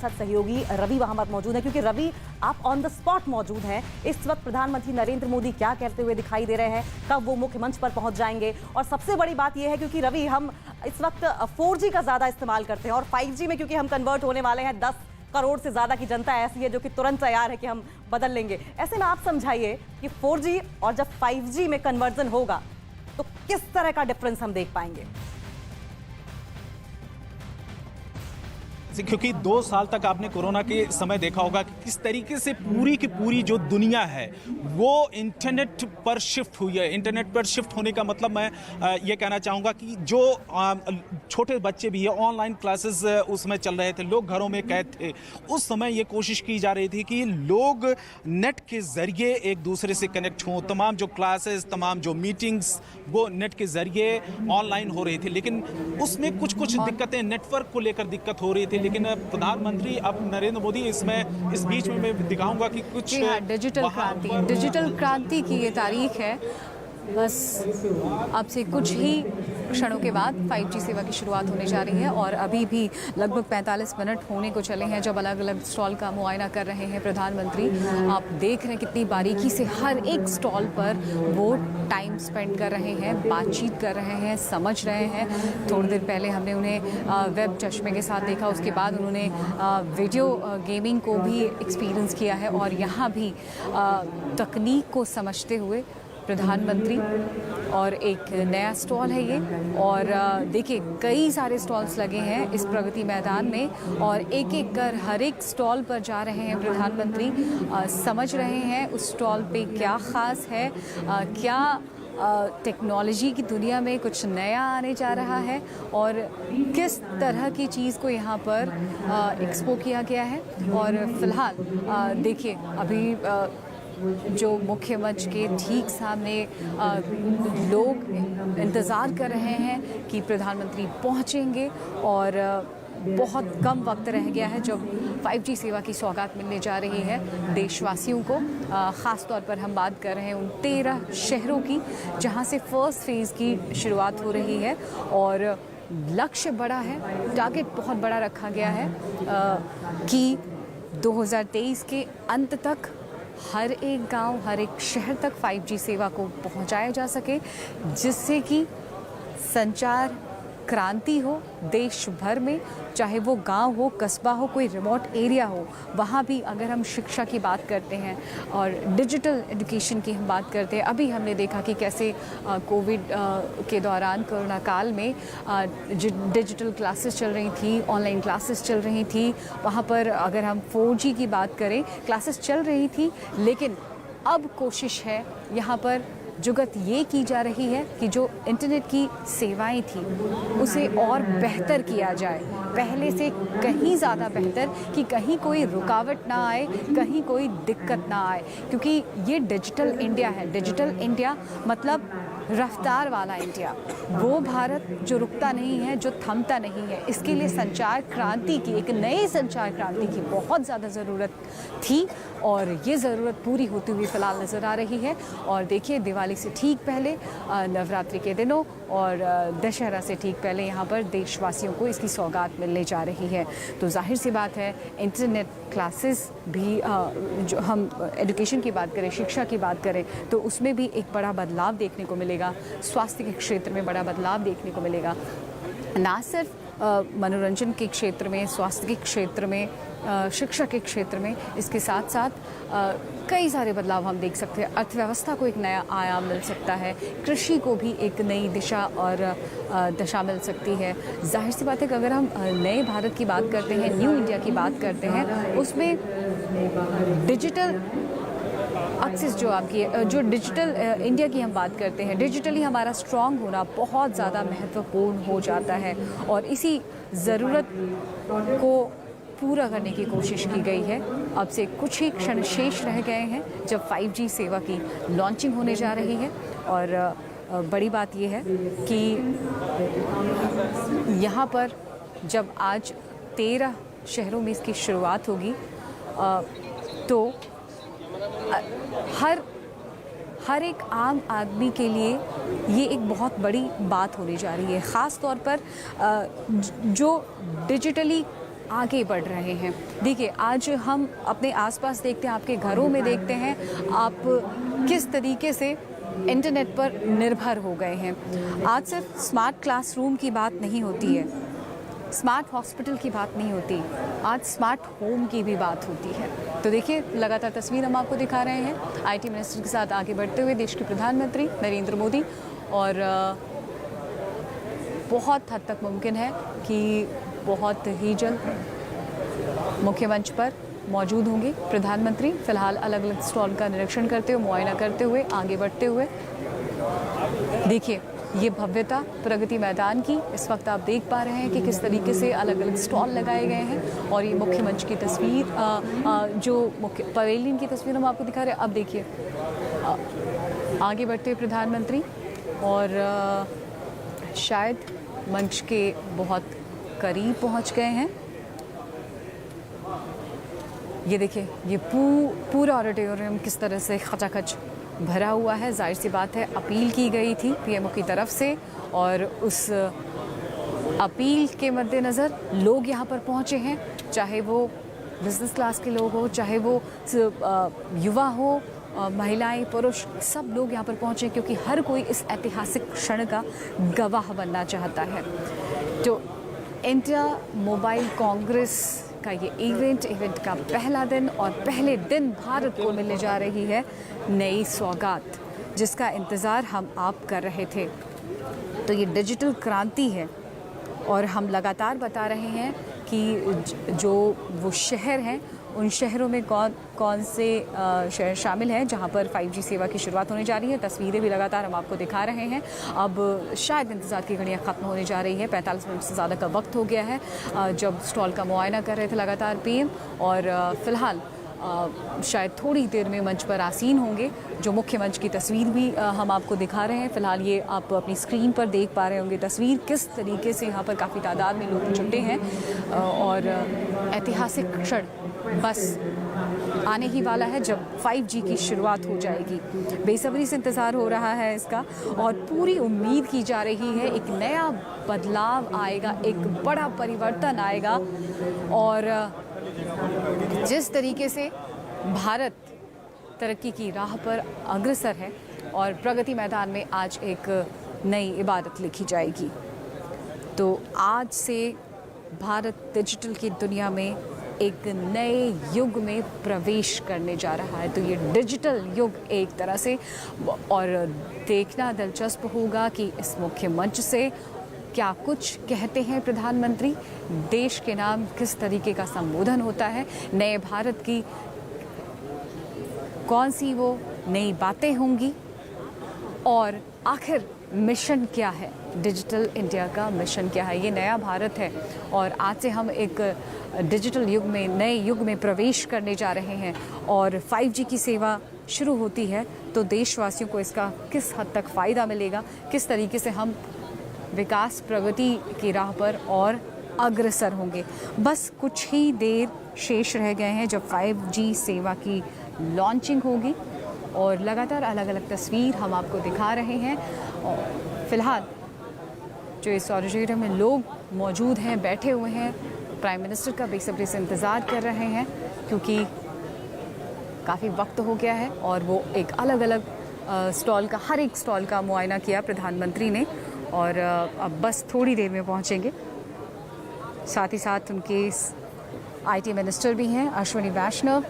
साथ सहयोगी रवि वहां पर मौजूद है, क्योंकि रवि आप ऑन द स्पॉट मौजूद हैं। इस वक्त प्रधानमंत्री नरेंद्र मोदी क्या कहते हुए दिखाई दे रहे हैं, कब वो मुख्य मंच पर पहुंच जाएंगे, और सबसे बड़ी बात यह है क्योंकि रवि हम इस वक्त 4G का ज्यादा इस्तेमाल करते हैं और 5G में क्योंकि हम कन्वर्ट होने वाले हैं, 10 करोड़ से ज्यादा की जनता ऐसी है जो कि तुरंत तैयार है कि हम बदल लेंगे। ऐसे में आप समझाइए कि 4G और जब 5G में कन्वर्जन होगा तो किस तरह का डिफरेंस हम देख पाएंगे? क्योंकि 2 साल तक आपने कोरोना के समय देखा होगा कि किस तरीके से पूरी की पूरी जो दुनिया है वो इंटरनेट पर शिफ्ट हुई है। इंटरनेट पर शिफ्ट होने का मतलब मैं ये कहना चाहूँगा कि जो छोटे बच्चे भी है, ऑनलाइन क्लासेस उसमें चल रहे थे, लोग घरों में कैद थे। उस समय ये कोशिश की जा रही थी कि लोग नेट के ज़रिए एक दूसरे से कनेक्ट हों। तमाम जो क्लासेस, तमाम जो मीटिंग्स वो नेट के ज़रिए ऑनलाइन हो रही थी, लेकिन उसमें कुछ दिक्कतें, नेटवर्क को लेकर दिक्कत हो रही थी। लेकिन प्रधानमंत्री अब नरेंद्र मोदी इसमें इस बीच में मैं दिखाऊंगा कि कुछ डिजिटल क्रांति की ये तारीख है। बस अब से कुछ ही क्षणों के बाद 5G सेवा की शुरुआत होने जा रही है और अभी भी लगभग 45 मिनट होने को चले हैं जब अलग अलग स्टॉल का मुआयना कर रहे हैं प्रधानमंत्री। आप देख रहे हैं कितनी बारीकी से हर एक स्टॉल पर वो टाइम स्पेंड कर रहे हैं, बातचीत कर रहे हैं, समझ रहे हैं। थोड़ी देर पहले हमने उन्हें वेब चश्मे के साथ देखा, उसके बाद उन्होंने वीडियो गेमिंग को भी एक्सपीरियंस किया है और यहाँ भी तकनीक को समझते हुए प्रधानमंत्री। और एक नया स्टॉल है ये, और देखिए कई सारे स्टॉल्स लगे हैं इस प्रगति मैदान में और एक एक कर हर एक स्टॉल पर जा रहे हैं प्रधानमंत्री, समझ रहे हैं उस स्टॉल पे क्या ख़ास है, क्या टेक्नोलॉजी की दुनिया में कुछ नया आने जा रहा है और किस तरह की चीज़ को यहाँ पर एक्सपो किया गया है। और फिलहाल देखिए अभी जो मुख्य मंच के ठीक सामने लोग इंतज़ार कर रहे हैं कि प्रधानमंत्री पहुंचेंगे और बहुत कम वक्त रह गया है जब 5G सेवा की सौगात मिलने जा रही है देशवासियों को। ख़ास तौर पर हम बात कर रहे हैं उन 13 शहरों की जहां से फर्स्ट फेज़ की शुरुआत हो रही है और लक्ष्य बड़ा है, टारगेट बहुत बड़ा रखा गया है कि 2023 के अंत तक हर एक गांव, हर एक शहर तक 5G सेवा को पहुंचाया जा सके, जिससे कि संचार क्रांति हो देश भर में, चाहे वो गांव हो, कस्बा हो, कोई रिमोट एरिया हो। वहाँ भी अगर हम शिक्षा की बात करते हैं और डिजिटल एजुकेशन की हम बात करते हैं, अभी हमने देखा कि कैसे कोविड के दौरान, कोरोना काल में डिजिटल क्लासेस चल रही थी, ऑनलाइन क्लासेस चल रही थी। वहाँ पर अगर हम 4G की बात करें, क्लासेस चल रही थी, लेकिन अब कोशिश है यहाँ पर जुगत ये की जा रही है कि जो इंटरनेट की सेवाएं थी उसे और बेहतर किया जाए, पहले से कहीं ज़्यादा बेहतर, कि कहीं कोई रुकावट ना आए, कहीं कोई दिक्कत ना आए, क्योंकि ये डिजिटल इंडिया है। डिजिटल इंडिया मतलब रफ्तार वाला इंडिया, वो भारत जो रुकता नहीं है, जो थमता नहीं है। इसके लिए संचार क्रांति की, एक नई संचार क्रांति की बहुत ज़्यादा ज़रूरत थी और ये ज़रूरत पूरी होती हुई फ़िलहाल नज़र आ रही है। और देखिए दिवाली से ठीक पहले, नवरात्रि के दिनों और दशहरा से ठीक पहले यहाँ पर देशवासियों को इसकी सौगात मिलने जा रही है। तो जाहिर सी बात है इंटरनेट क्लासेस भी, जो हम एजुकेशन की बात करें, शिक्षा की बात करें, तो उसमें भी एक बड़ा बदलाव देखने को मिलेगा। स्वास्थ्य के क्षेत्र में बड़ा बदलाव देखने को मिलेगा, ना सिर्फ मनोरंजन के क्षेत्र में, स्वास्थ्य के क्षेत्र में, शिक्षा के क्षेत्र में, इसके साथ साथ कई सारे बदलाव हम देख सकते हैं। अर्थव्यवस्था को एक नया आयाम मिल सकता है, कृषि को भी एक नई दिशा और दशा मिल सकती है। जाहिर सी बात है कि अगर हम नए भारत की बात करते हैं, न्यू इंडिया की बात करते हैं, उसमें डिजिटल एक्सेस जो आपकी, जो डिजिटल इंडिया की हम बात करते हैं, डिजिटली हमारा स्ट्रॉन्ग होना बहुत ज़्यादा महत्वपूर्ण हो जाता है और इसी ज़रूरत को पूरा करने की कोशिश की गई है। अब से कुछ ही क्षण शेष रह गए हैं जब 5G सेवा की लॉन्चिंग होने जा रही है और बड़ी बात यह है कि यहाँ पर जब आज 13 शहरों में इसकी शुरुआत होगी तो हर एक आम आदमी के लिए ये एक बहुत बड़ी बात होने जा रही है। ख़ास तौर पर जो डिजिटली आगे बढ़ रहे हैं। देखिए, आज हम अपने आसपास देखते हैं, आपके घरों में देखते हैं, आप किस तरीके से इंटरनेट पर निर्भर हो गए हैं। आज सिर्फ स्मार्ट क्लासरूम की बात नहीं होती है, स्मार्ट हॉस्पिटल की बात नहीं होती, आज स्मार्ट होम की भी बात होती है। तो देखिए, लगातार तस्वीर हम आपको दिखा रहे हैं आईटी मिनिस्टर के साथ आगे बढ़ते हुए देश के प्रधानमंत्री नरेंद्र मोदी, और बहुत हद तक मुमकिन है कि बहुत ही जल्द मुख्य मंच पर मौजूद होंगे प्रधानमंत्री। फिलहाल अलग अलग स्टॉल का निरीक्षण करते हुए, मुआयना करते हुए, आगे बढ़ते हुए। देखिए, ये भव्यता प्रगति मैदान की इस वक्त आप देख पा रहे हैं कि किस तरीके से अलग अलग स्टॉल लगाए गए हैं, और ये मुख्य मंच की तस्वीर, जो मुख्य पवेलियन की तस्वीर हम आपको दिखा रहे हैं। अब देखिए, आगे बढ़ते हुए प्रधानमंत्री, और शायद मंच के बहुत करीब पहुंच गए हैं। ये देखिए, ये पूरा ऑडिटोरियम किस तरह से खचाखच भरा हुआ है। जाहिर सी बात है, अपील की गई थी पीएमओ की तरफ से, और उस अपील के मद्देनज़र लोग यहाँ पर पहुँचे हैं, चाहे वो बिजनेस क्लास के लोग हो, चाहे वो युवा हो, महिलाएं, पुरुष, सब लोग यहाँ पर पहुँचे, क्योंकि हर कोई इस ऐतिहासिक क्षण का गवाह बनना चाहता है। तो इंडिया मोबाइल कांग्रेस का ये इवेंट का पहला दिन, और पहले दिन भारत को मिलने जा रही है नई सौगात, जिसका इंतज़ार हम आप कर रहे थे। तो ये डिजिटल क्रांति है, और हम लगातार बता रहे हैं कि जो वो शहर हैं, उन शहरों में कौन कौन से शहर शामिल हैं जहां पर 5G सेवा की शुरुआत होने जा रही है। तस्वीरें भी लगातार हम आपको दिखा रहे हैं। अब शायद इंतज़ार की घड़ियां ख़त्म होने जा रही है। 45 मिनट से ज़्यादा का वक्त हो गया है जब स्टॉल का मुआयना कर रहे थे लगातार पीएम, और फ़िलहाल शायद थोड़ी देर में मंच पर आसीन होंगे। जो मुख्य मंच की तस्वीर भी हम आपको दिखा रहे हैं। फ़िलहाल ये आप अपनी स्क्रीन पर देख पा रहे होंगे तस्वीर, किस तरीके से यहाँ पर काफ़ी तादाद में लोग जुटे हैं, और ऐतिहासिक क्षण बस आने ही वाला है जब 5G की शुरुआत हो जाएगी। बेसब्री से इंतज़ार हो रहा है इसका, और पूरी उम्मीद की जा रही है एक नया बदलाव आएगा, एक बड़ा परिवर्तन आएगा, और जिस तरीके से भारत तरक्की की राह पर अग्रसर है और प्रगति मैदान में आज एक नई इबादत लिखी जाएगी। तो आज से भारत डिजिटल की दुनिया में एक नए युग में प्रवेश करने जा रहा है। तो ये डिजिटल युग एक तरह से, और देखना दिलचस्प होगा कि इस मुख्य मंच से क्या कुछ कहते हैं प्रधानमंत्री, देश के नाम किस तरीके का संबोधन होता है, नए भारत की कौन सी वो नई बातें होंगी, और आखिर मिशन क्या है, डिजिटल इंडिया का मिशन क्या है। ये नया भारत है, और आज से हम एक डिजिटल युग में, नए युग में प्रवेश करने जा रहे हैं, और 5G की सेवा शुरू होती है तो देशवासियों को इसका किस हद तक फ़ायदा मिलेगा, किस तरीके से हम विकास प्रगति की राह पर और अग्रसर होंगे। बस कुछ ही देर शेष रह गए हैं जब 5G सेवा की लॉन्चिंग होगी, और लगातार अलग अलग तस्वीर हम आपको दिखा रहे हैं। और फिलहाल जो इस ऑडिटोरियम में लोग मौजूद हैं, बैठे हुए हैं, प्राइम मिनिस्टर का बेसब्री से इंतज़ार कर रहे हैं, क्योंकि काफ़ी वक्त हो गया है, और वो एक अलग अलग स्टॉल का, हर एक स्टॉल का मुआयना किया प्रधानमंत्री ने, और अब बस थोड़ी देर में पहुंचेंगे। साथ ही साथ उनके आईटी मिनिस्टर भी हैं, अश्विनी वैष्णव,